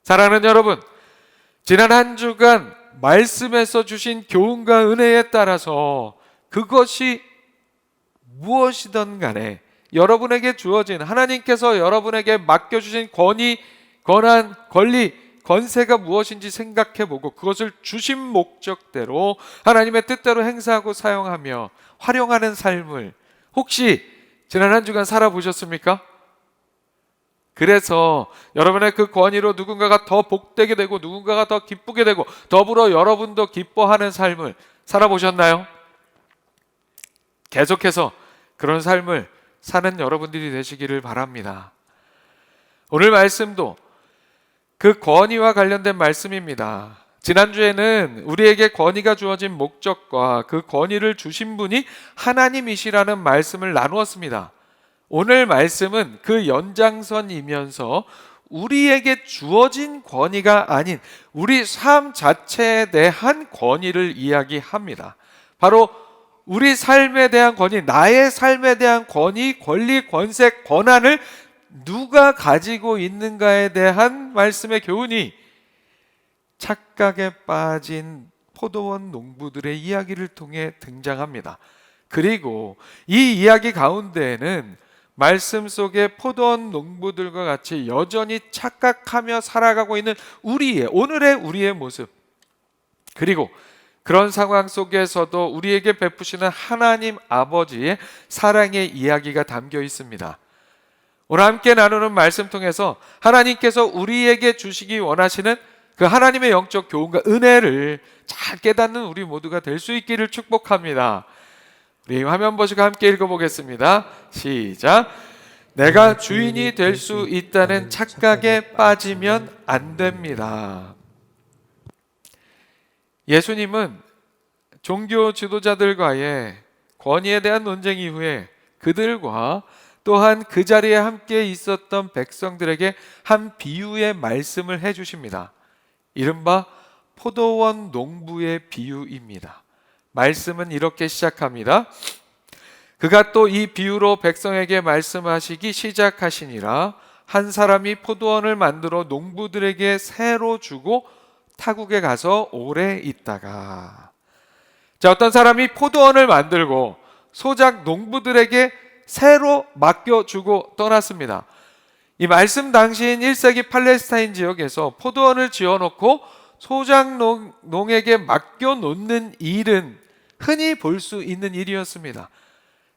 사랑하는 여러분, 지난 한 주간 말씀에서 주신 교훈과 은혜에 따라서 그것이 무엇이든 간에 여러분에게 주어진, 하나님께서 여러분에게 맡겨주신 권위, 권한, 권리, 권세가 무엇인지 생각해보고 그것을 주신 목적대로 하나님의 뜻대로 행사하고 사용하며 활용하는 삶을 혹시 지난 한 주간 살아보셨습니까? 그래서 여러분의 그 권위로 누군가가 더 복되게 되고 누군가가 더 기쁘게 되고 더불어 여러분도 기뻐하는 삶을 살아보셨나요? 계속해서 그런 삶을 사는 여러분들이 되시기를 바랍니다. 오늘 말씀도 그 권위와 관련된 말씀입니다. 지난주에는 우리에게 권위가 주어진 목적과 그 권위를 주신 분이 하나님이시라는 말씀을 나누었습니다. 오늘 말씀은 그 연장선이면서 우리에게 주어진 권위가 아닌 우리 삶 자체에 대한 권위를 이야기합니다. 바로 우리 삶에 대한 권위, 나의 삶에 대한 권위, 권리, 권세, 권한을 누가 가지고 있는가에 대한 말씀의 교훈이 착각에 빠진 포도원 농부들의 이야기를 통해 등장합니다. 그리고 이 이야기 가운데에는 말씀 속에 포도원 농부들과 같이 여전히 착각하며 살아가고 있는 오늘의 우리의 모습, 그리고 그런 상황 속에서도 우리에게 베푸시는 하나님 아버지의 사랑의 이야기가 담겨 있습니다. 오늘 함께 나누는 말씀 통해서 하나님께서 우리에게 주시기 원하시는 그 하나님의 영적 교훈과 은혜를 잘 깨닫는 우리 모두가 될 수 있기를 축복합니다. 우리 화면 보시고 함께 읽어보겠습니다. 시작. 내가 주인이 될 수 있다는 착각에 빠지면 안 됩니다. 예수님은 종교 지도자들과의 권위에 대한 논쟁 이후에 그들과 또한 그 자리에 함께 있었던 백성들에게 한 비유의 말씀을 해주십니다. 이른바 포도원 농부의 비유입니다. 말씀은 이렇게 시작합니다. 그가 또 이 비유로 백성에게 말씀하시기 시작하시니라. 한 사람이 포도원을 만들어 농부들에게 새로 주고 타국에 가서 오래 있다가, 어떤 사람이 포도원을 만들고 소작 농부들에게 새로 맡겨주고 떠났습니다. 이 말씀 당시인 1세기 팔레스타인 지역에서 포도원을 지어놓고 소작농에게 맡겨놓는 일은 흔히 볼 수 있는 일이었습니다.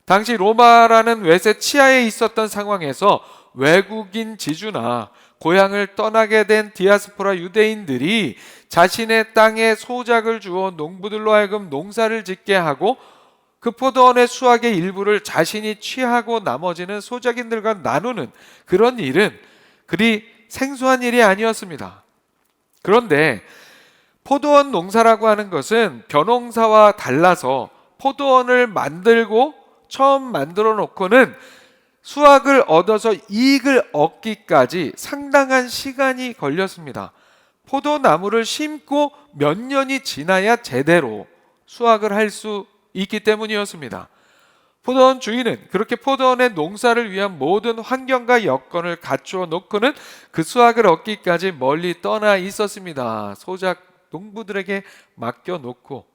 당시 로마라는 외세 치하에 있었던 상황에서 외국인 지주나 고향을 떠나게 된 디아스포라 유대인들이 자신의 땅에 소작을 주어 농부들로 하여금 농사를 짓게 하고 그 포도원의 수확의 일부를 자신이 취하고 나머지는 소작인들과 나누는 그런 일은 그리 생소한 일이 아니었습니다. 그런데 포도원 농사라고 하는 것은 벼농사와 달라서 포도원을 만들고 처음 만들어 놓고는 수확을 얻어서 이익을 얻기까지 상당한 시간이 걸렸습니다. 포도나무를 심고 몇 년이 지나야 제대로 수확을 할 수 있기 때문이었습니다. 포도원 주인은 그렇게 포도원의 농사를 위한 모든 환경과 여건을 갖추어 놓고는 그 수확을 얻기까지 멀리 떠나 있었습니다. 소작 농부들에게 맡겨놓고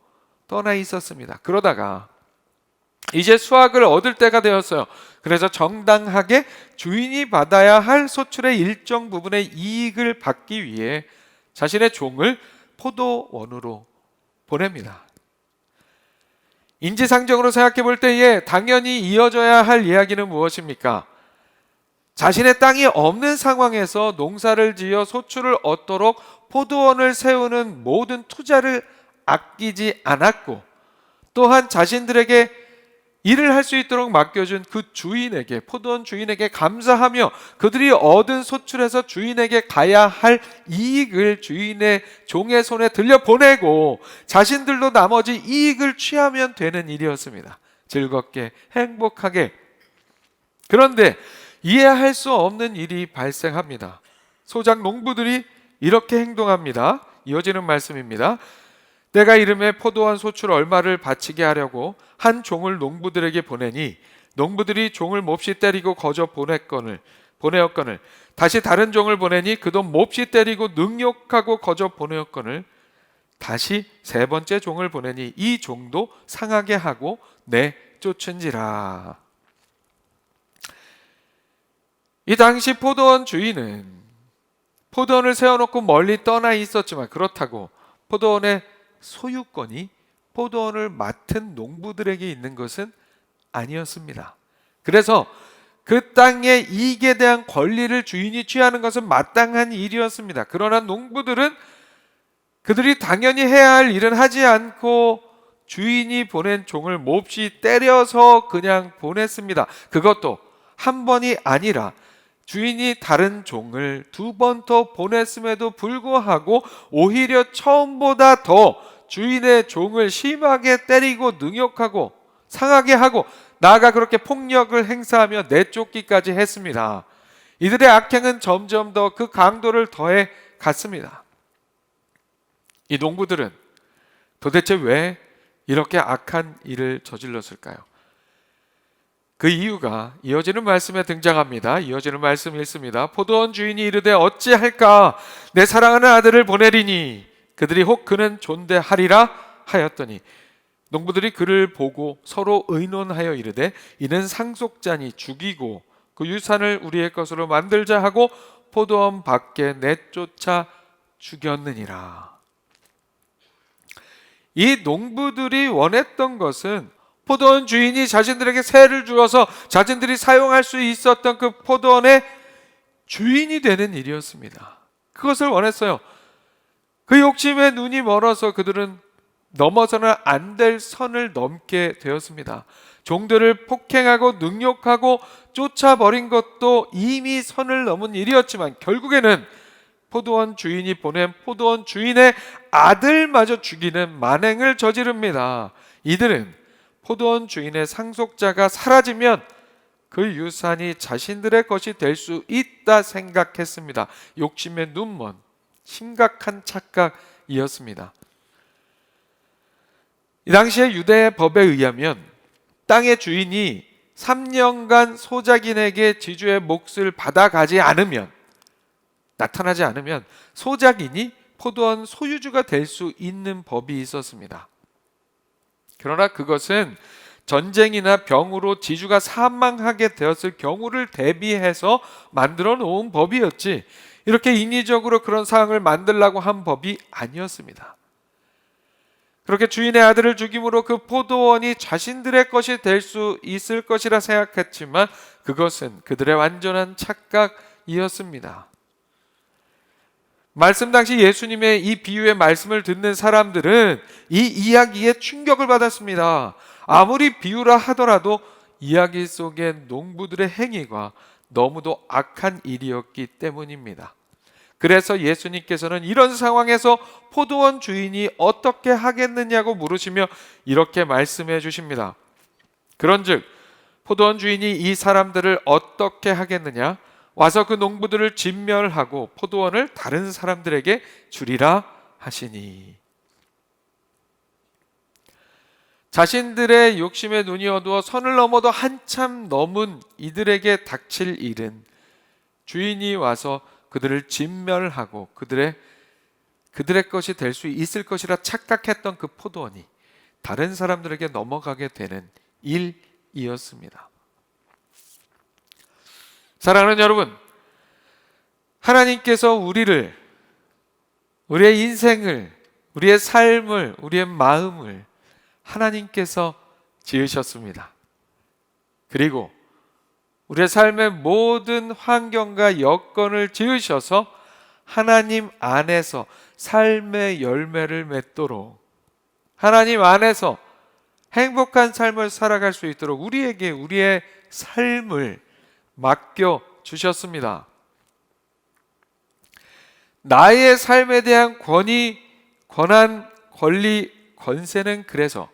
떠나 있었습니다. 그러다가 이제 수확을 얻을 때가 되었어요. 그래서 정당하게 주인이 받아야 할 소출의 일정 부분의 이익을 받기 위해 자신의 종을 포도원으로 보냅니다. 인지상정으로 생각해 볼 때에 당연히 이어져야 할 이야기는 무엇입니까? 자신의 땅이 없는 상황에서 농사를 지어 소출을 얻도록 포도원을 세우는 모든 투자를 아끼지 않았고, 또한 자신들에게 일을 할 수 있도록 맡겨준 그 주인에게, 포도원 주인에게 감사하며 그들이 얻은 소출에서 주인에게 가야 할 이익을 주인의 종의 손에 들려보내고 자신들도 나머지 이익을 취하면 되는 일이었습니다. 즐겁게 행복하게. 그런데 이해할 수 없는 일이 발생합니다. 소작 농부들이 이렇게 행동합니다. 이어지는 말씀입니다. 때가 이름에 포도원 소출 얼마를 바치게 하려고 한 종을 농부들에게 보내니 농부들이 종을 몹시 때리고 거저 보냈거늘 보내었거늘 다시 다른 종을 보내니 그 돈 몹시 때리고 능욕하고 거저 보내었거늘 다시 세 번째 종을 보내니 이 종도 상하게 하고 내쫓은지라. 이 당시 포도원 주인은 포도원을 세워놓고 멀리 떠나 있었지만 그렇다고 포도원의 소유권이 포도원을 맡은 농부들에게 있는 것은 아니었습니다. 그래서 그 땅의 이익에 대한 권리를 주인이 취하는 것은 마땅한 일이었습니다. 그러나 농부들은 그들이 당연히 해야 할 일은 하지 않고 주인이 보낸 종을 몹시 때려서 그냥 보냈습니다. 그것도 한 번이 아니라 주인이 다른 종을 두 번 더 보냈음에도 불구하고 오히려 처음보다 더 주인의 종을 심하게 때리고 능욕하고 상하게 하고 나아가 그렇게 폭력을 행사하며 내쫓기까지 했습니다. 이들의 악행은 점점 더 그 강도를 더해 갔습니다. 이 농부들은 도대체 왜 이렇게 악한 일을 저질렀을까요? 그 이유가 이어지는 말씀에 등장합니다. 이어지는 말씀 읽습니다. 포도원 주인이 이르되 어찌할까? 내 사랑하는 아들을 보내리니 그들이 혹 그는 존대하리라 하였더니 농부들이 그를 보고 서로 의논하여 이르되 이는 상속자니 죽이고 그 유산을 우리의 것으로 만들자 하고 포도원 밖에 내쫓아 죽였느니라. 이 농부들이 원했던 것은 포도원 주인이 자신들에게 세를 주어서 자신들이 사용할 수 있었던 그 포도원의 주인이 되는 일이었습니다. 그것을 원했어요. 그 욕심에 눈이 멀어서 그들은 넘어서는 안 될 선을 넘게 되었습니다. 종들을 폭행하고 능욕하고 쫓아버린 것도 이미 선을 넘은 일이었지만 결국에는 포도원 주인이 보낸 포도원 주인의 아들마저 죽이는 만행을 저지릅니다. 이들은 포도원 주인의 상속자가 사라지면 그 유산이 자신들의 것이 될 수 있다 생각했습니다. 욕심에 눈먼 심각한 착각이었습니다. 이 당시의 유대 법에 의하면 땅의 주인이 3년간 소작인에게 지주의 몫을 받아가지 않으면, 나타나지 않으면 소작인이 포도원 소유주가 될 수 있는 법이 있었습니다. 그러나 그것은 전쟁이나 병으로 지주가 사망하게 되었을 경우를 대비해서 만들어 놓은 법이었지, 이렇게 인위적으로 그런 상황을 만들려고 한 법이 아니었습니다. 그렇게 주인의 아들을 죽임으로 그 포도원이 자신들의 것이 될 수 있을 것이라 생각했지만 그것은 그들의 완전한 착각이었습니다. 말씀 당시 예수님의 이 비유의 말씀을 듣는 사람들은 이 이야기에 충격을 받았습니다. 아무리 비유라 하더라도 이야기 속의 농부들의 행위가 너무도 악한 일이었기 때문입니다. 그래서 예수님께서는 이런 상황에서 포도원 주인이 어떻게 하겠느냐고 물으시며 이렇게 말씀해 주십니다. 그런즉 포도원 주인이 이 사람들을 어떻게 하겠느냐? 와서 그 농부들을 진멸하고 포도원을 다른 사람들에게 주리라 하시니. 자신들의 욕심에 눈이 어두워 선을 넘어도 한참 넘은 이들에게 닥칠 일은 주인이 와서 그들을 진멸하고 그들의 것이 될 수 있을 것이라 착각했던 그 포도원이 다른 사람들에게 넘어가게 되는 일이었습니다. 사랑하는 여러분, 하나님께서 우리의 인생을, 우리의 삶을, 우리의 마음을 하나님께서 지으셨습니다. 그리고 우리의 삶의 모든 환경과 여건을 지으셔서 하나님 안에서 삶의 열매를 맺도록, 하나님 안에서 행복한 삶을 살아갈 수 있도록 우리에게 우리의 삶을 맡겨 주셨습니다. 나의 삶에 대한 권한, 권리, 권세는 그래서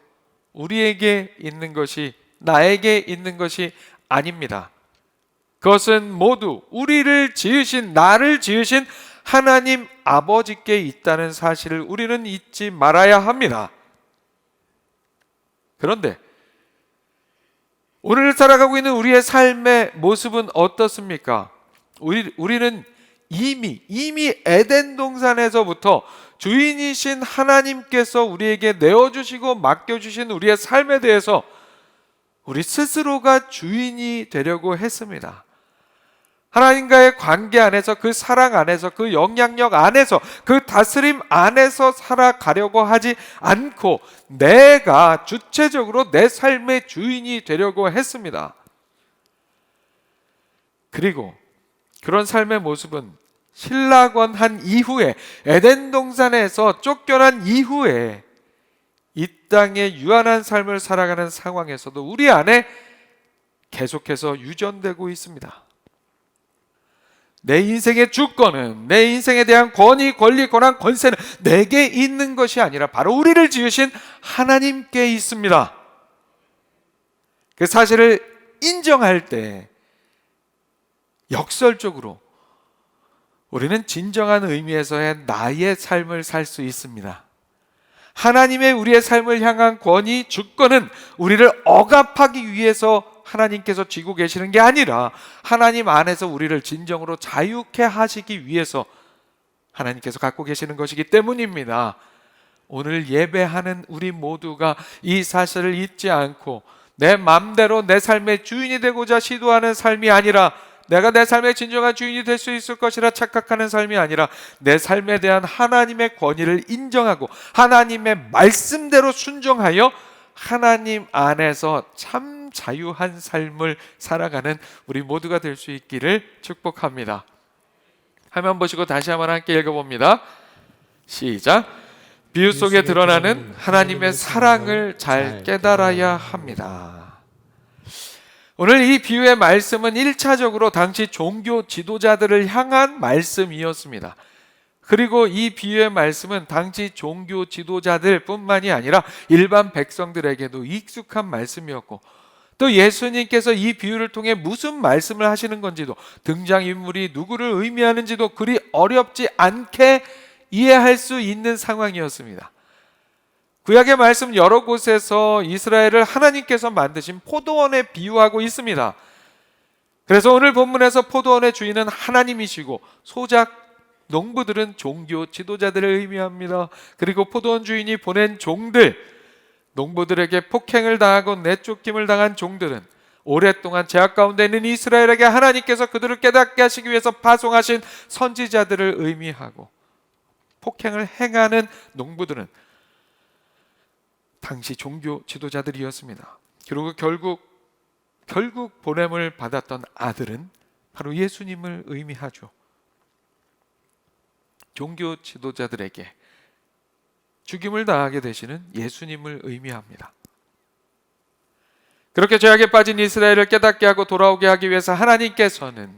우리에게 있는 것이, 나에게 있는 것이 아닙니다. 그것은 모두 우리를 지으신, 나를 지으신 하나님 아버지께 있다는 사실을 우리는 잊지 말아야 합니다. 그런데 오늘 살아가고 있는 우리의 삶의 모습은 어떻습니까? 우리는 이미 에덴 동산에서부터 주인이신 하나님께서 우리에게 내어주시고 맡겨주신 우리의 삶에 대해서 우리 스스로가 주인이 되려고 했습니다. 하나님과의 관계 안에서, 그 사랑 안에서, 그 영향력 안에서, 그 다스림 안에서 살아가려고 하지 않고 내가 주체적으로 내 삶의 주인이 되려고 했습니다. 그리고 그런 삶의 모습은 신라권한 이후에, 에덴 동산에서 쫓겨난 이후에 이 땅에 유한한 삶을 살아가는 상황에서도 우리 안에 계속해서 유전되고 있습니다. 내 인생의 주권은, 내 인생에 대한 권위, 권리, 권한, 권세는 내게 있는 것이 아니라 바로 우리를 지으신 하나님께 있습니다. 그 사실을 인정할 때 역설적으로 우리는 진정한 의미에서의 나의 삶을 살 수 있습니다. 하나님의 우리의 삶을 향한 권위, 주권은 우리를 억압하기 위해서 하나님께서 쥐고 계시는 게 아니라 하나님 안에서 우리를 진정으로 자유케 하시기 위해서 하나님께서 갖고 계시는 것이기 때문입니다. 오늘 예배하는 우리 모두가 이 사실을 잊지 않고 내 마음대로 내 삶의 주인이 되고자 시도하는 삶이 아니라, 내가 내 삶의 진정한 주인이 될 수 있을 것이라 착각하는 삶이 아니라, 내 삶에 대한 하나님의 권위를 인정하고 하나님의 말씀대로 순종하여 하나님 안에서 참 자유한 삶을 살아가는 우리 모두가 될 수 있기를 축복합니다. 화면 보시고 다시 한번 함께 읽어봅니다. 시작. 비유 속에 드러나는 하나님의 사랑을 잘 깨달아야 합니다. 오늘 이 비유의 말씀은 1차적으로 당시 종교 지도자들을 향한 말씀이었습니다. 그리고 이 비유의 말씀은 당시 종교 지도자들 뿐만이 아니라 일반 백성들에게도 익숙한 말씀이었고, 또 예수님께서 이 비유를 통해 무슨 말씀을 하시는 건지도, 등장인물이 누구를 의미하는지도 그리 어렵지 않게 이해할 수 있는 상황이었습니다. 구약의 말씀 여러 곳에서 이스라엘을 하나님께서 만드신 포도원에 비유하고 있습니다. 그래서 오늘 본문에서 포도원의 주인은 하나님이시고 소작 농부들은 종교 지도자들을 의미합니다. 그리고 포도원 주인이 보낸 종들, 농부들에게 폭행을 당하고 내쫓김을 당한 종들은 오랫동안 제약 가운데 있는 이스라엘에게 하나님께서 그들을 깨닫게 하시기 위해서 파송하신 선지자들을 의미하고, 폭행을 행하는 농부들은 당시 종교 지도자들이었습니다. 그리고 결국 보냄을 받았던 아들은 바로 예수님을 의미하죠. 종교 지도자들에게 죽임을 당하게 되시는 예수님을 의미합니다. 그렇게 죄악에 빠진 이스라엘을 깨닫게 하고 돌아오게 하기 위해서 하나님께서는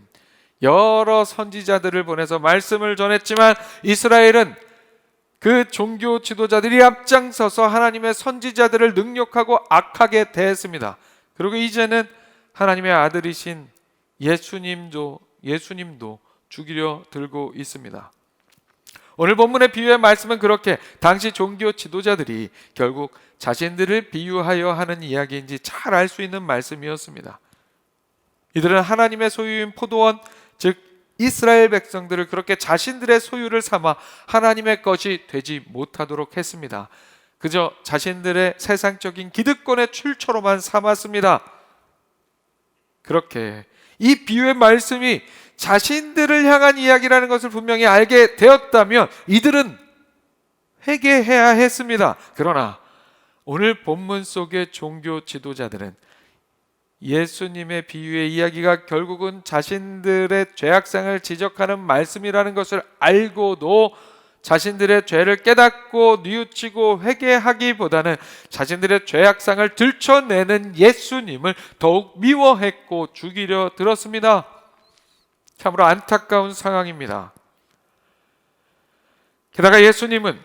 여러 선지자들을 보내서 말씀을 전했지만 이스라엘은 그 종교 지도자들이 앞장서서 하나님의 선지자들을 능욕하고 악하게 대했습니다. 그리고 이제는 하나님의 아들이신 예수님도 죽이려 들고 있습니다. 오늘 본문의 비유의 말씀은 그렇게 당시 종교 지도자들이 결국 자신들을 비유하여 하는 이야기인지 잘 알 수 있는 말씀이었습니다. 이들은 하나님의 소유인 포도원, 즉 이스라엘 백성들을 그렇게 자신들의 소유를 삼아 하나님의 것이 되지 못하도록 했습니다. 그저 자신들의 세상적인 기득권의 출처로만 삼았습니다. 그렇게 이 비유의 말씀이 자신들을 향한 이야기라는 것을 분명히 알게 되었다면 이들은 회개해야 했습니다. 그러나 오늘 본문 속의 종교 지도자들은 예수님의 비유의 이야기가 결국은 자신들의 죄악상을 지적하는 말씀이라는 것을 알고도 자신들의 죄를 깨닫고 뉘우치고 회개하기보다는 자신들의 죄악상을 들춰내는 예수님을 더욱 미워했고 죽이려 들었습니다. 참으로 안타까운 상황입니다. 게다가 예수님은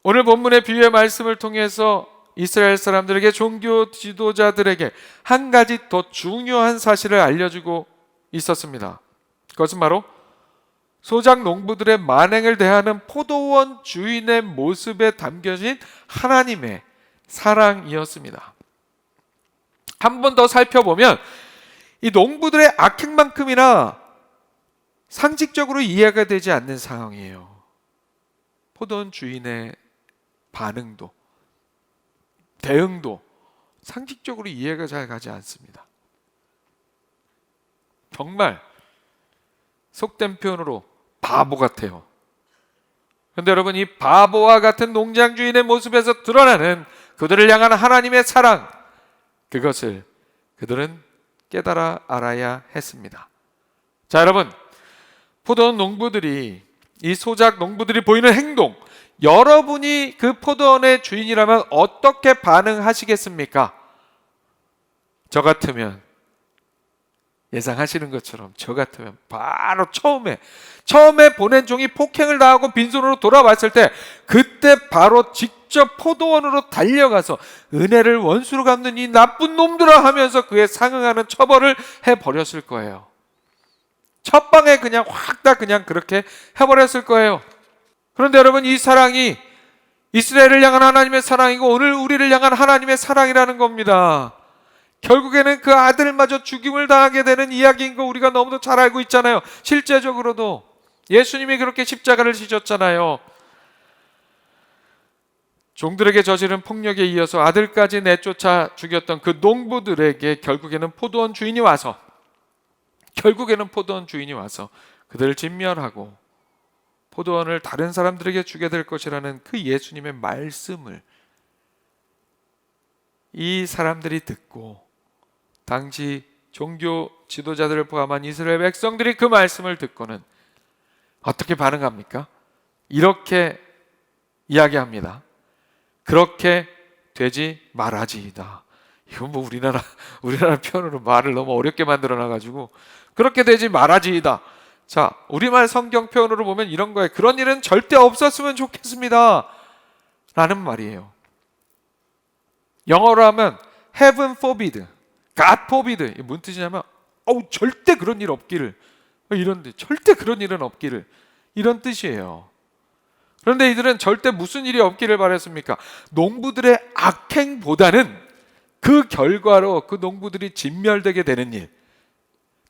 오늘 본문의 비유의 말씀을 통해서 이스라엘 사람들에게, 종교 지도자들에게 한 가지 더 중요한 사실을 알려주고 있었습니다. 그것은 바로 소작 농부들의 만행을 대하는 포도원 주인의 모습에 담겨진 하나님의 사랑이었습니다. 한 번 더 살펴보면 이 농부들의 악행만큼이나 상식적으로 이해가 되지 않는 상황이에요. 포도원 주인의 반응도, 대응도 상식적으로 이해가 잘 가지 않습니다. 정말 속된 표현으로 바보 같아요. 그런데 여러분, 이 바보와 같은 농장 주인의 모습에서 드러나는 그들을 향한 하나님의 사랑, 그것을 그들은 깨달아 알아야 했습니다. 자, 여러분, 포도원 농부들이, 이 소작 농부들이 보이는 행동, 여러분이 그 포도원의 주인이라면 어떻게 반응하시겠습니까? 저 같으면, 예상하시는 것처럼 저 같으면 바로 처음에 보낸 종이 폭행을 당하고 빈손으로 돌아왔을 때, 그때 바로 직접 포도원으로 달려가서 은혜를 원수로 갚는 이 나쁜 놈들아 하면서 그에 상응하는 처벌을 해버렸을 거예요. 첫 방에 그냥 확 다 그냥 그렇게 해버렸을 거예요. 그런데 여러분, 이 사랑이 이스라엘을 향한 하나님의 사랑이고 오늘 우리를 향한 하나님의 사랑이라는 겁니다. 결국에는 그 아들마저 죽임을 당하게 되는 이야기인 거 우리가 너무도 잘 알고 있잖아요. 실제적으로도 예수님이 그렇게 십자가를 지셨잖아요. 종들에게 저지른 폭력에 이어서 아들까지 내쫓아 죽였던 그 농부들에게 결국에는 포도원 주인이 와서 그들을 진멸하고 포도원을 다른 사람들에게 주게 될 것이라는 그 예수님의 말씀을 이 사람들이 듣고, 당시 종교 지도자들을 포함한 이스라엘 백성들이 그 말씀을 듣고는 어떻게 반응합니까? 이렇게 이야기합니다. 그렇게 되지 말아지이다. 이건 뭐 우리나라 표현으로 말을 너무 어렵게 만들어놔가지고, 그렇게 되지 말아지이다. 자, 우리말 성경 표현으로 보면 이런 거예요. 그런 일은 절대 없었으면 좋겠습니다 라는 말이에요. 영어로 하면 heaven forbid, God forbid. 무슨 뜻이냐면 절대 그런 일 없기를, 절대 그런 일은 없기를, 이런 뜻이에요. 그런데 이들은 절대 무슨 일이 없기를 바랬습니까? 농부들의 악행보다는 그 결과로 그 농부들이 진멸되게 되는 일,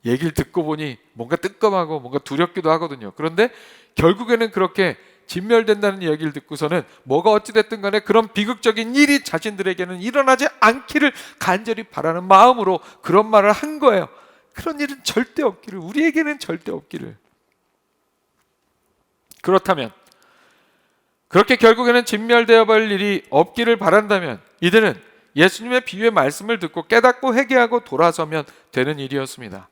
얘기를 듣고 보니 뭔가 뜨끔하고 뭔가 두렵기도 하거든요. 그런데 결국에는 그렇게 진멸된다는 얘기를 듣고서는 뭐가 어찌됐든 간에 그런 비극적인 일이 자신들에게는 일어나지 않기를 간절히 바라는 마음으로 그런 말을 한 거예요. 그런 일은 절대 없기를, 우리에게는 절대 없기를. 그렇다면, 그렇게 결국에는 진멸되어 버릴 일이 없기를 바란다면 이들은 예수님의 비유의 말씀을 듣고 깨닫고 회개하고 돌아서면 되는 일이었습니다.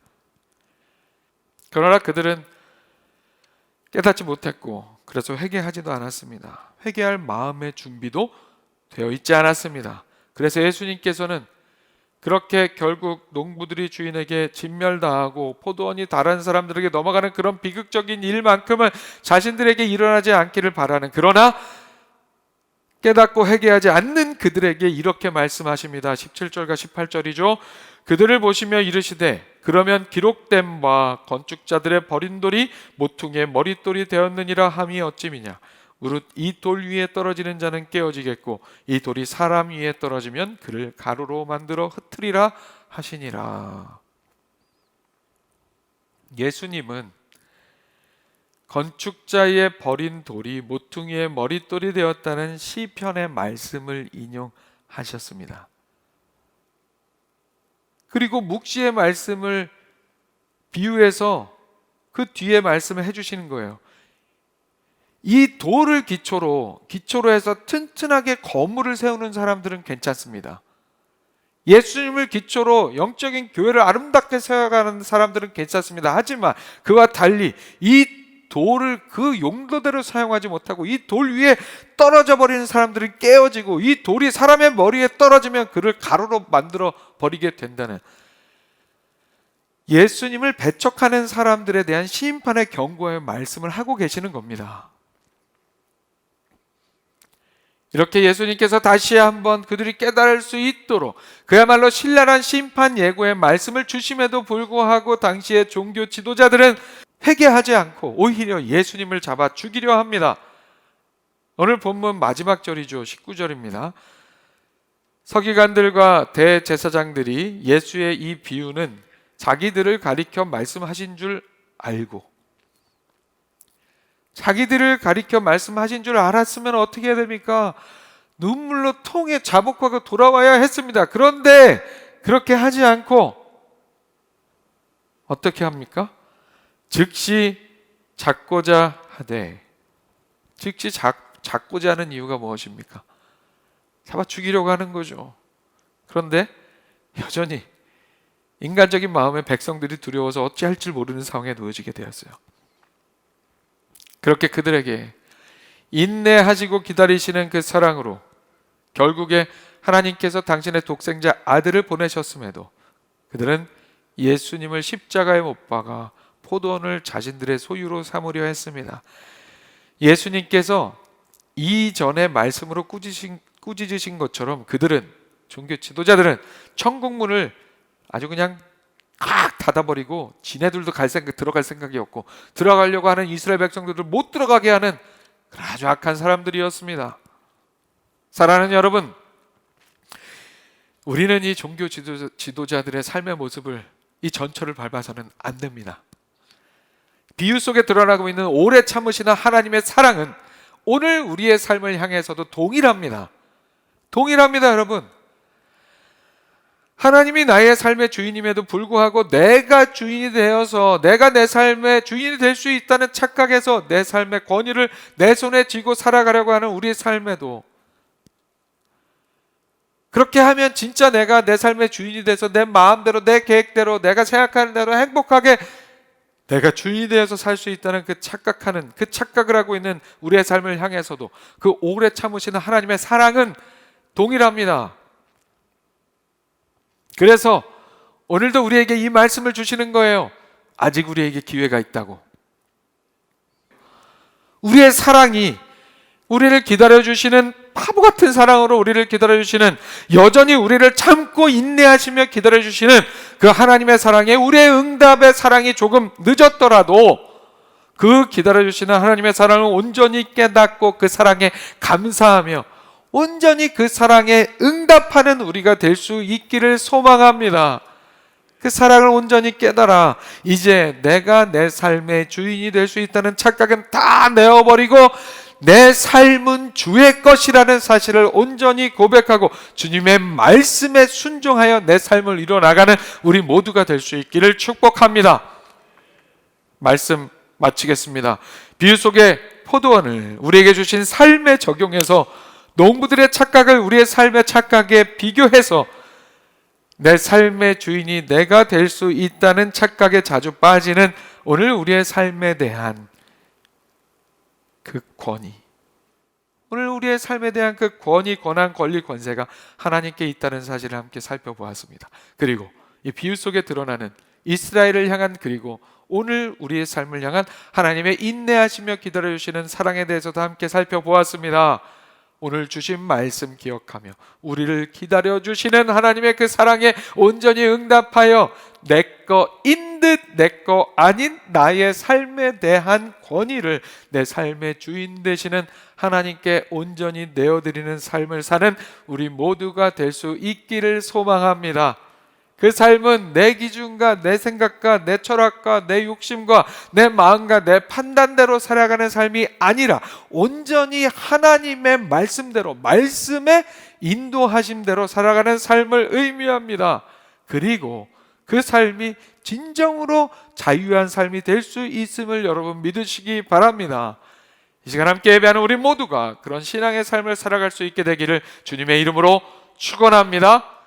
그러나 그들은 깨닫지 못했고, 그래서 회개하지도 않았습니다. 회개할 마음의 준비도 되어 있지 않았습니다. 그래서 예수님께서는 그렇게 결국 농부들이 주인에게 진멸당하고 포도원이 다른 사람들에게 넘어가는 그런 비극적인 일만큼은 자신들에게 일어나지 않기를 바라는, 그러나 깨닫고 회개하지 않는 그들에게 이렇게 말씀하십니다. 17절과 18절이죠. 그들을 보시며 이르시되 그러면 기록된 바 건축자들의 버린 돌이 모퉁이의 머릿돌이 되었느니라 함이 어찌미냐. 무릇 이 돌 위에 떨어지는 자는 깨어지겠고 이 돌이 사람 위에 떨어지면 그를 가루로 만들어 흩으리라 하시니라. 예수님은 건축자의 버린 돌이 모퉁이의 머릿돌이 되었다는 시편의 말씀을 인용하셨습니다. 그리고 묵시의 말씀을 비유해서 그 뒤에 말씀을 해주시는 거예요. 이 돌을 기초로 해서 튼튼하게 건물을 세우는 사람들은 괜찮습니다. 예수님을 기초로 영적인 교회를 아름답게 세워가는 사람들은 괜찮습니다. 하지만 그와 달리 이 돌을 그 용도대로 사용하지 못하고 이 돌 위에 떨어져 버리는 사람들은 깨어지고 이 돌이 사람의 머리에 떨어지면 그를 가루로 만들어 버리게 된다는, 예수님을 배척하는 사람들에 대한 심판의 경고의 말씀을 하고 계시는 겁니다. 이렇게 예수님께서 다시 한번 그들이 깨달을 수 있도록 그야말로 신랄한 심판 예고의 말씀을 주심에도 불구하고 당시의 종교 지도자들은 회개하지 않고 오히려 예수님을 잡아 죽이려 합니다. 오늘 본문 마지막 절이죠. 19절입니다. 서기관들과 대제사장들이 예수의 이 비유는 자기들을 가리켜 말씀하신 줄 알고, 자기들을 가리켜 말씀하신 줄 알았으면 어떻게 해야 됩니까? 눈물로 통해 자복하고 돌아와야 했습니다. 그런데 그렇게 하지 않고 어떻게 합니까? 즉시 잡고자 하되, 즉시 잡고자 하는 이유가 무엇입니까? 잡아 죽이려고 하는 거죠. 그런데 여전히 인간적인 마음에 백성들이 두려워서 어찌할 줄 모르는 상황에 놓여지게 되었어요. 그렇게 그들에게 인내하시고 기다리시는 그 사랑으로 결국에 하나님께서 당신의 독생자 아들을 보내셨음에도 그들은 예수님을 십자가에 못 박아 포도원을 자신들의 소유로 삼으려 했습니다. 예수님께서 이전의 말씀으로 꾸짖으신 것처럼 그들은, 종교 지도자들은 천국문을 아주 그냥 칵 닫아버리고 지네들도 들어갈 생각이 없고, 들어가려고 하는 이스라엘 백성들을 못 들어가게 하는 아주 악한 사람들이었습니다. 사랑하는 여러분, 우리는 이 종교 지도자들의 삶의 모습을, 이 전철을 밟아서는 안 됩니다. 비유 속에 드러나고 있는 오래 참으시는 하나님의 사랑은 오늘 우리의 삶을 향해서도 동일합니다. 동일합니다, 여러분. 하나님이 나의 삶의 주인임에도 불구하고 내가 주인이 되어서, 내가 내 삶의 주인이 될 수 있다는 착각에서 내 삶의 권위를 내 손에 쥐고 살아가려고 하는 우리의 삶에도, 그렇게 하면 진짜 내가 내 삶의 주인이 돼서 내 마음대로, 내 계획대로, 내가 생각하는 대로 행복하게 내가 주인이 되어서 살 수 있다는 그 착각을 하고 있는 우리의 삶을 향해서도 그 오래 참으시는 하나님의 사랑은 동일합니다. 그래서 오늘도 우리에게 이 말씀을 주시는 거예요. 아직 우리에게 기회가 있다고. 우리의 사랑이, 우리를 기다려주시는, 바보 같은 사랑으로 우리를 기다려주시는, 여전히 우리를 참고 인내하시며 기다려주시는 그 하나님의 사랑에, 우리의 응답의 사랑이 조금 늦었더라도 그 기다려주시는 하나님의 사랑을 온전히 깨닫고 그 사랑에 감사하며 온전히 그 사랑에 응답하는 우리가 될 수 있기를 소망합니다. 그 사랑을 온전히 깨달아 이제 내가 내 삶의 주인이 될 수 있다는 착각은 다 내어버리고 내 삶은 주의 것이라는 사실을 온전히 고백하고 주님의 말씀에 순종하여 내 삶을 이뤄나가는 우리 모두가 될 수 있기를 축복합니다. 말씀 마치겠습니다. 비유 속의 포도원을 우리에게 주신 삶에 적용해서 농부들의 착각을 우리의 삶의 착각에 비교해서 내 삶의 주인이 내가 될 수 있다는 착각에 자주 빠지는 오늘 우리의 삶에 대한 그 권위, 오늘 우리의 삶에 대한 그 권위, 권한, 권리, 권세가 하나님께 있다는 사실을 함께 살펴보았습니다. 그리고 이 비유 속에 드러나는 이스라엘을 향한, 그리고 오늘 우리의 삶을 향한 하나님의 인내하시며 기다려주시는 사랑에 대해서도 함께 살펴보았습니다. 오늘 주신 말씀 기억하며 우리를 기다려주시는 하나님의 그 사랑에 온전히 응답하여 내 거인 듯 내 거 아닌 나의 삶에 대한 권위를 내 삶의 주인 되시는 하나님께 온전히 내어드리는 삶을 사는 우리 모두가 될 수 있기를 소망합니다. 그 삶은 내 기준과 내 생각과 내 철학과 내 욕심과 내 마음과 내 판단대로 살아가는 삶이 아니라 온전히 하나님의 말씀대로, 말씀의 인도하심대로 살아가는 삶을 의미합니다. 그리고 그 삶이 진정으로 자유한 삶이 될 수 있음을 여러분 믿으시기 바랍니다. 이 시간 함께 예배하는 우리 모두가 그런 신앙의 삶을 살아갈 수 있게 되기를 주님의 이름으로 축원합니다.